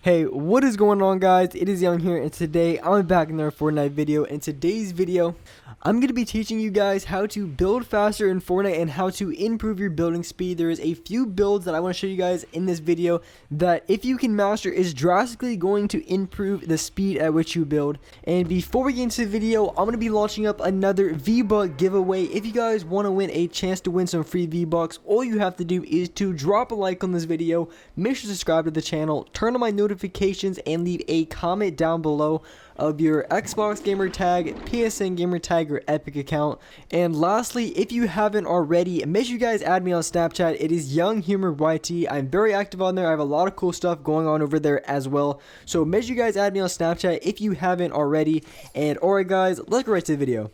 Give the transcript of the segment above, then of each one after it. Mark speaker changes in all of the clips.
Speaker 1: Hey, what is going on, guys? It is Young here, and today I'm back in another Fortnite video. In today's video, I'm going to be teaching you guys how to build faster in Fortnite and how to improve your building speed. There is a few builds that I want to show you guys in this video that if you can master is drastically going to improve the speed at which you build. And before we get into the video, I'm going to be launching up another V-Buck giveaway. If you guys want to win a chance to win some free V-Bucks, all you have to do is to drop a like on this video, make sure to subscribe to the channel, turn on my notifications, and leave a comment down below of your Xbox gamer tag, PSN gamer tag, or Epic account. And lastly, if you haven't already, make sure you guys add me on Snapchat. It is Young Humor YT. I'm very active on there. I have a lot of cool stuff going on over there as well. So make sure you guys add me on Snapchat if you haven't already. And alright guys, let's go right to the video.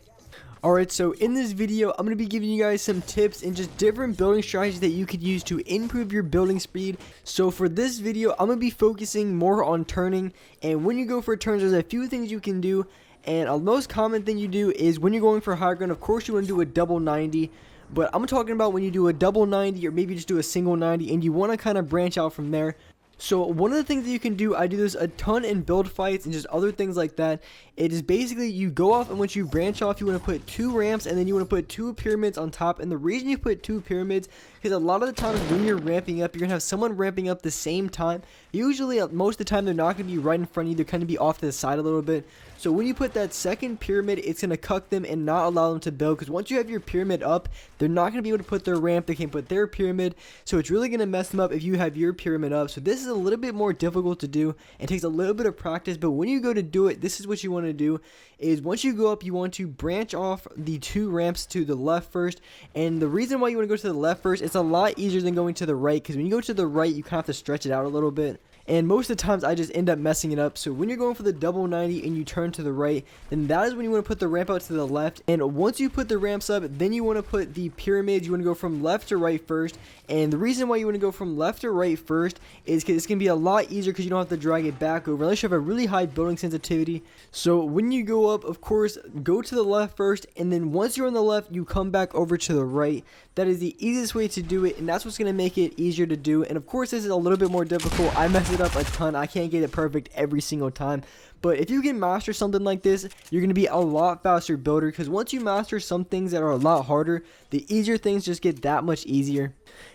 Speaker 1: Alright, so in this video, I'm going to be giving you guys some tips and just different building strategies that you could use to improve your building speed. So for this video, I'm going to be focusing more on turning, and when you go for turns, there's a few things you can do, and a most common thing you do is when you're going for high ground, of course you want to do a double 90, but I'm talking about when you do a double 90 or maybe just do a single 90 and you want to kind of branch out from there. So one of the things that you can do, I do this a ton in build fights and just other things like that, it is basically you go off, and once you branch off, you want to put 2 ramps and then you want to put 2 pyramids on top. And the reason you put 2 pyramids, because a lot of the times when you're ramping up, you're going to have someone ramping up the same time. Usually, most of the time, they're not going to be right in front of you. They're kind of be off to the side a little bit. So when you put that second pyramid, it's going to cuck them and not allow them to build, because once you have your pyramid up, they're not going to be able to put their ramp. They can't put their pyramid, so it's really going to mess them up if you have your pyramid up. So this is a little bit more difficult to do and takes a little bit of practice, but when you go to do it, this is what you want to do. Is once you go up, you want to branch off the 2 ramps to the left first. And the reason why you want to go to the left first, it's a lot easier than going to the right, because when you go to the right, you kind of have to stretch it out a little bit. And most of the times I just end up messing it up. So when you're going for the double 90 and you turn to the right, then that is when you want to put the ramp out to the left. And once you put the ramps up, then you want to put the pyramids. You want to go from left to right first. And the reason why you want to go from left to right first is because it's going to be a lot easier, because you don't have to drag it back over unless you have a really high building sensitivity. So when you go up, of course, go to the left first, and then once you're on the left, you come back over to the right. That is the easiest way to do it, and that's what's going to make it easier to do. And of course, this is a little bit more difficult. I mess it up a ton. I can't get it perfect every single time. But if you can master something like this, you're going to be a lot faster builder, because once you master some things that are a lot harder, the easier things just get that much easier.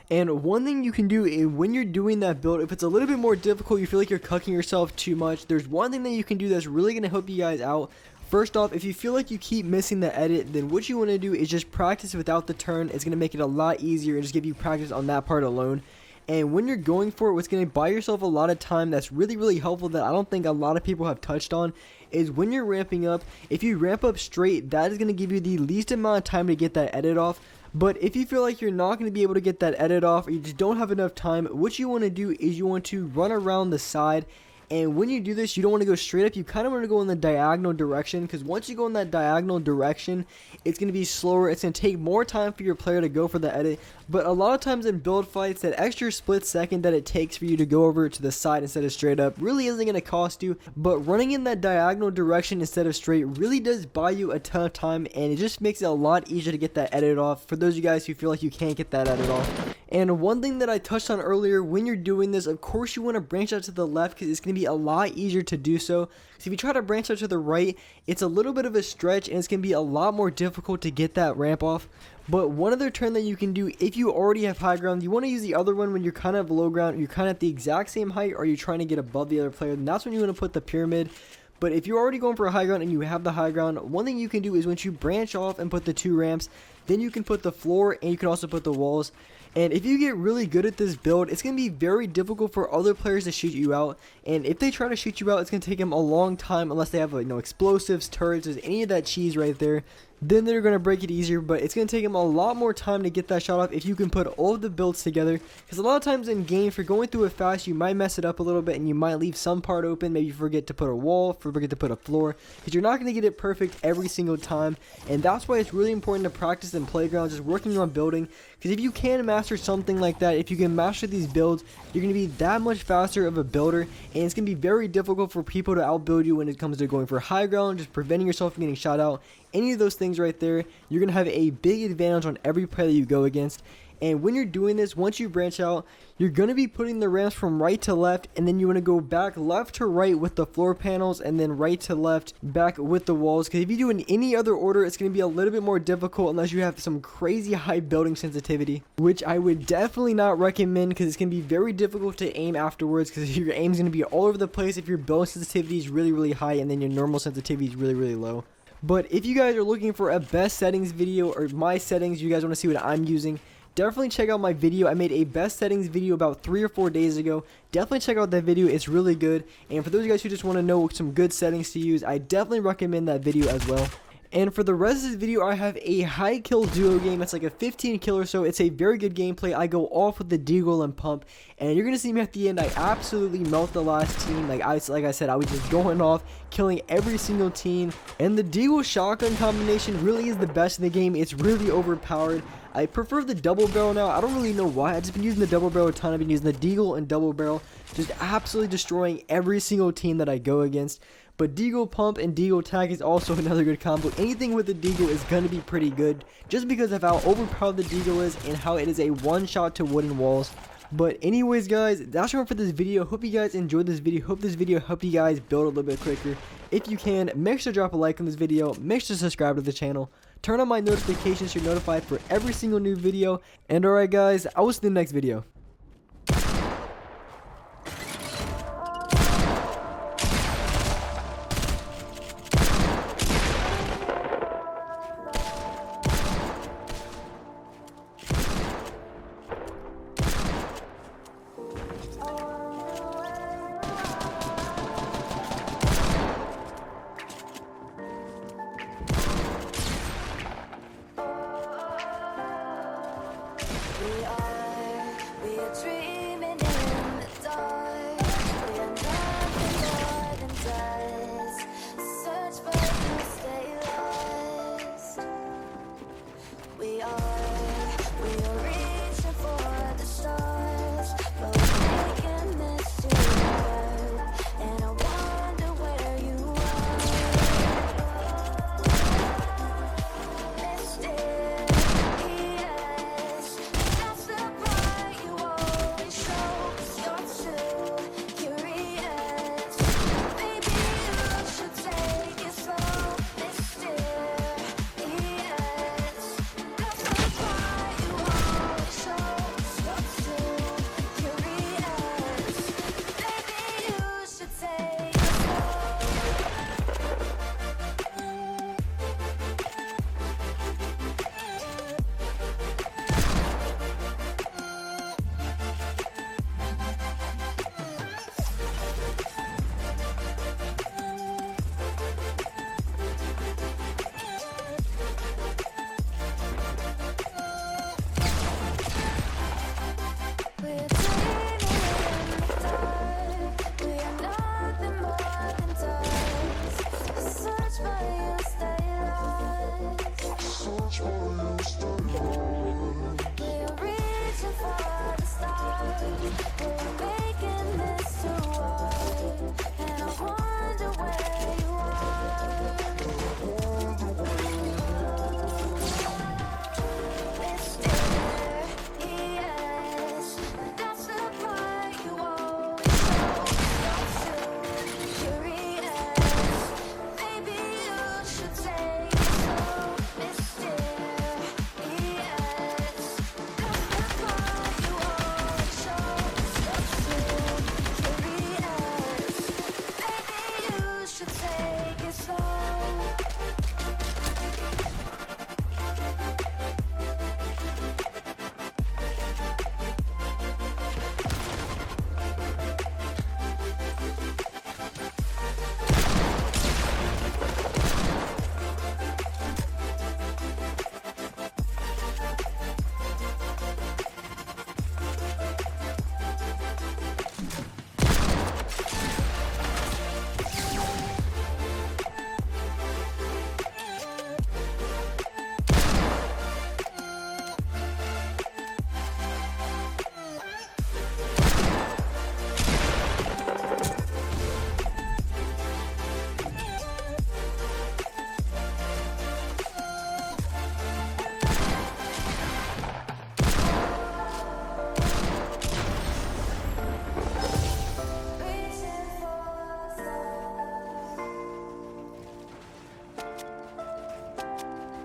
Speaker 1: And one thing you can do is when you're doing that build, if it's a little bit more difficult, you feel like you're cucking yourself too much, there's one thing that you can do that's really going to help you guys out. First off, if you feel like you keep missing the edit, then what you want to do is just practice without the turn. It's going to make it a lot easier and just give you practice on that part alone. And when you're going for it, what's going to buy yourself a lot of time that's really helpful that I don't think a lot of people have touched on is when you're ramping up. If you ramp up straight, that is going to give you the least amount of time to get that edit off. But if you feel like you're not going to be able to get that edit off, or you just don't have enough time, what you want to do is you want to run around the side. And when you do this, you don't want to go straight up. You kind of want to go in the diagonal direction, because once you go in that diagonal direction, it's going to be slower. It's going to take more time for your player to go for the edit. But a lot of times in build fights, that extra split second that it takes for you to go over to the side instead of straight up really isn't going to cost you. But running in that diagonal direction instead of straight really does buy you a ton of time, and it just makes it a lot easier to get that edit off for those of you guys who feel like you can't get that edit off. And one thing that I touched on earlier, when you're doing this, of course you want to branch out to the left, because it's going to be a lot easier to do so. Because if you try to branch out to the right, it's a little bit of a stretch, and it's going to be a lot more difficult to get that ramp off. But one other turn that you can do, if you already have high ground, you want to use the other one when you're kind of low ground, you're kind of at the exact same height, or you're trying to get above the other player, and that's when you want to put the pyramid. But if you're already going for a high ground and you have the high ground, one thing you can do is once you branch off and put the 2 ramps, then you can put the floor and you can also put the walls. And if you get really good at this build, it's going to be very difficult for other players to shoot you out. And if they try to shoot you out, it's going to take them a long time unless they have explosives, turrets, any of that cheese right there. Then they're going to break it easier, but it's going to take them a lot more time to get that shot off if you can put all of the builds together. Because a lot of times in game, if you're going through it fast, you might mess it up a little bit and you might leave some part open. Maybe you forget to put a wall, forget to put a floor, because you're not going to get it perfect every single time. And that's why it's really important to practice in playground, just working on building. Because if you can master something like that, if you can master these builds, you're going to be that much faster of a builder, and it's going to be very difficult for people to outbuild you when it comes to going for high ground, just preventing yourself from getting shot out. Any of those things right there, you're going to have a big advantage on every player that you go against. And when you're doing this, once you branch out, you're going to be putting the ramps from right to left, and then you want to go back left to right with the floor panels, and then right to left back with the walls. Because if you do in any other order, it's going to be a little bit more difficult unless you have some crazy high building sensitivity, which I would definitely not recommend, because it's going to be very difficult to aim afterwards, because your aim is going to be all over the place if your building sensitivity is really, really high and then your normal sensitivity is really, really low. But if you guys are looking for a best settings video, or my settings, you guys want to see what I'm using, definitely check out my video. I made a best settings video about 3 or 4 days ago. Definitely check out that video. It's really good. And for those of you guys who just want to know some good settings to use, I definitely recommend that video as well. And for the rest of this video, I have a high kill duo game. It's like a 15 kill or so. It's a very good gameplay. I go off with the deagle and pump, and you're gonna see me at the end. I absolutely melt the last team. Like I said, I was just going off, killing every single team. And the deagle shotgun combination really is the best in the game. It's really overpowered. I prefer the double barrel now. I don't really know why. I've just been using the double barrel a ton. I've been using the deagle and double barrel, just absolutely destroying every single team that I go against. But deagle pump and deagle tag is also another good combo. Anything with the deagle is going to be pretty good, just because of how overpowered the deagle is and how it is a one shot to wooden walls. But anyways guys, that's all for this video. Hope you guys enjoyed this video. Hope this video helped you guys build a little bit quicker. If you can, make sure to drop a like on this video. Make sure to subscribe to the channel. Turn on my notifications so you're notified for every single new video. And alright guys, I will see you in the next video.